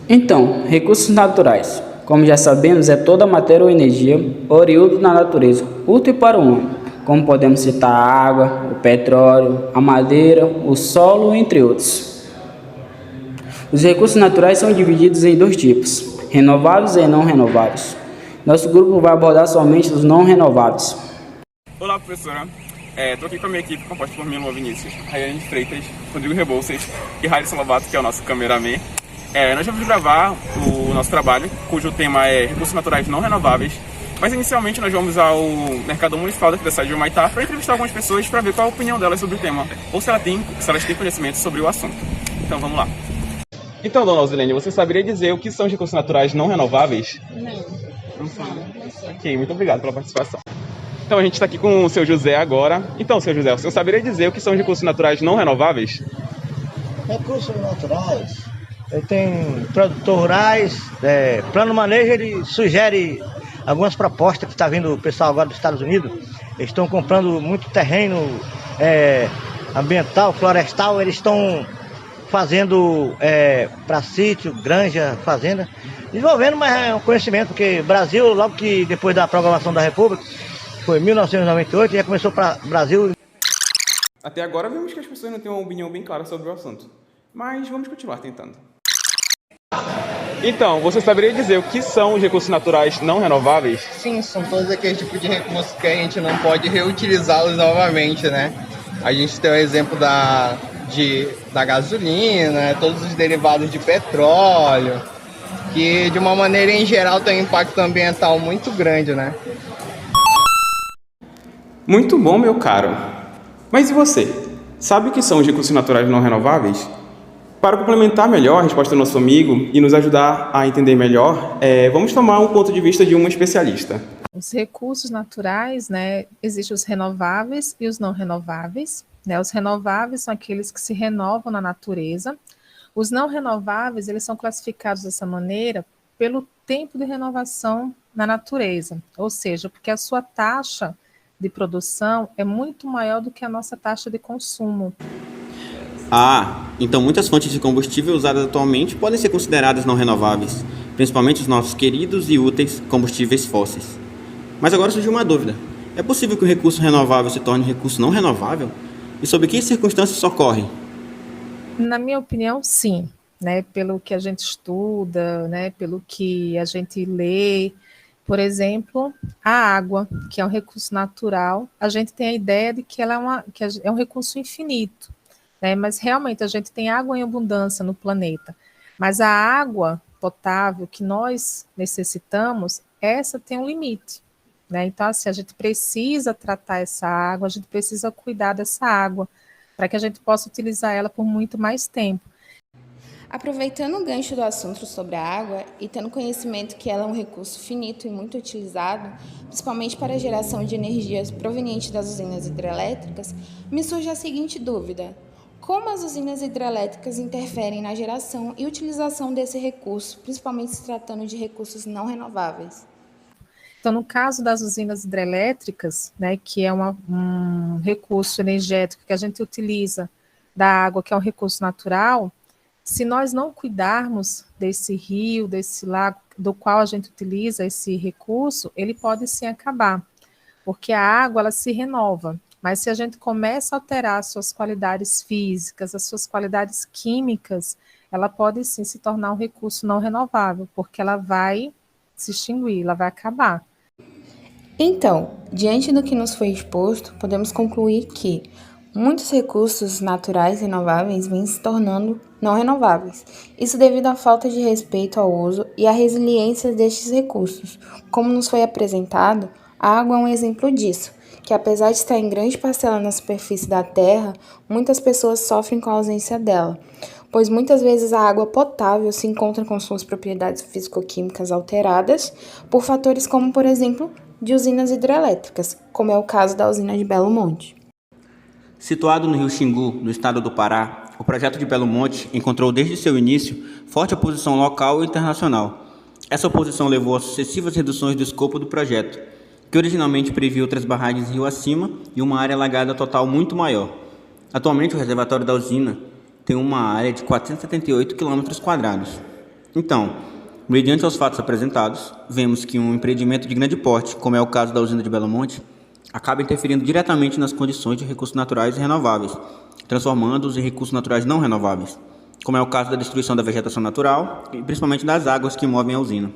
Então, recursos naturais. Como já sabemos, é toda matéria ou energia oriunda da natureza, útil para o homem, como podemos citar a água, o petróleo, a madeira, o solo, entre outros. Os recursos naturais são divididos em dois tipos, renováveis e não renováveis. Nosso grupo vai abordar somente os não renováveis. Olá, professora. Estou aqui com a minha equipe, composta por mim, Luan Vinícius, Rayane Freitas, Rodrigo Rebouças e Raíssa Lobato, que é o nosso cameraman. Nós vamos gravar o nosso trabalho, cujo tema é Recursos Naturais Não Renováveis, mas inicialmente nós vamos ao Mercado Municipal daqui da cidade de Humaitá para entrevistar algumas pessoas para ver qual a opinião delas sobre o tema, ou se elas têm conhecimento sobre o assunto. Então vamos lá. Então, dona Alzilene, você saberia dizer o que são os recursos naturais não renováveis? Não sabe? Ok, muito obrigado pela participação. Então a gente está aqui com o seu José agora. Então, seu José, você saberia dizer o que são os recursos naturais não renováveis? Recursos naturais, tem produtores rurais, Plano Manejo, ele sugere algumas propostas que está vindo o pessoal agora dos Estados Unidos. Eles estão comprando muito terreno ambiental, florestal, eles estão fazendo para sítio, granja, fazenda, desenvolvendo mais conhecimento, porque Brasil, logo que depois da proclamação da República, foi em 1998, já começou para o Brasil. Até agora vemos que as pessoas não têm uma opinião bem clara sobre o assunto, mas vamos continuar tentando. Então, você saberia dizer o que são os recursos naturais não renováveis? Sim, são todos aqueles tipos de recursos que a gente não pode reutilizá-los novamente, né? A gente tem o exemplo da gasolina, todos os derivados de petróleo, que de uma maneira em geral tem um impacto ambiental muito grande, né? Muito bom, meu caro. Mas e você? Sabe o que são os recursos naturais não renováveis? Para complementar melhor a resposta do nosso amigo e nos ajudar a entender melhor, vamos tomar um ponto de vista de uma especialista. Os recursos naturais, existem os renováveis e os não renováveis. Os renováveis são aqueles que se renovam na natureza. Os não renováveis, eles são classificados dessa maneira pelo tempo de renovação na natureza, ou seja, porque a sua taxa de produção é muito maior do que a nossa taxa de consumo. Então muitas fontes de combustível usadas atualmente podem ser consideradas não renováveis, principalmente os nossos queridos e úteis combustíveis fósseis. Mas agora surgiu uma dúvida. É possível que o recurso renovável se torne um recurso não renovável? E sob que circunstâncias isso ocorre? Na minha opinião, sim. Pelo que a gente estuda, pelo que a gente lê. Por exemplo, a água, que é um recurso natural, a gente tem a ideia de que ela é um recurso infinito. Mas realmente a gente tem água em abundância no planeta. Mas a água potável que nós necessitamos, essa tem um limite. Então, assim, a gente precisa tratar essa água, a gente precisa cuidar dessa água, para que a gente possa utilizar ela por muito mais tempo. Aproveitando o gancho do assunto sobre a água e tendo conhecimento que ela é um recurso finito e muito utilizado, principalmente para a geração de energias provenientes das usinas hidrelétricas, me surge a seguinte dúvida: como as usinas hidrelétricas interferem na geração e utilização desse recurso, principalmente se tratando de recursos não renováveis? Então, no caso das usinas hidrelétricas, que é um recurso energético que a gente utiliza da água, que é um recurso natural, se nós não cuidarmos desse rio, desse lago, do qual a gente utiliza esse recurso, ele pode sim acabar, porque a água ela se renova. Mas se a gente começa a alterar as suas qualidades físicas, as suas qualidades químicas, ela pode sim se tornar um recurso não renovável, porque ela vai se extinguir, ela vai acabar. Então, diante do que nos foi exposto, podemos concluir que muitos recursos naturais renováveis vêm se tornando não renováveis. Isso devido à falta de respeito ao uso e à resiliência destes recursos. Como nos foi apresentado, a água é um exemplo disso, que apesar de estar em grande parcela na superfície da Terra, muitas pessoas sofrem com a ausência dela, pois muitas vezes a água potável se encontra com suas propriedades físico-químicas alteradas por fatores como, por exemplo, de usinas hidrelétricas, como é o caso da usina de Belo Monte. Situado no rio Xingu, no estado do Pará, o projeto de Belo Monte encontrou desde seu início forte oposição local e internacional. Essa oposição levou a sucessivas reduções do escopo do projeto, que originalmente previa outras barragens rio acima e uma área alagada total muito maior. Atualmente, o reservatório da usina tem uma área de 478 km². Então, mediante aos fatos apresentados, vemos que um empreendimento de grande porte, como é o caso da usina de Belo Monte, acaba interferindo diretamente nas condições de recursos naturais renováveis, transformando-os em recursos naturais não renováveis, como é o caso da destruição da vegetação natural e principalmente das águas que movem a usina.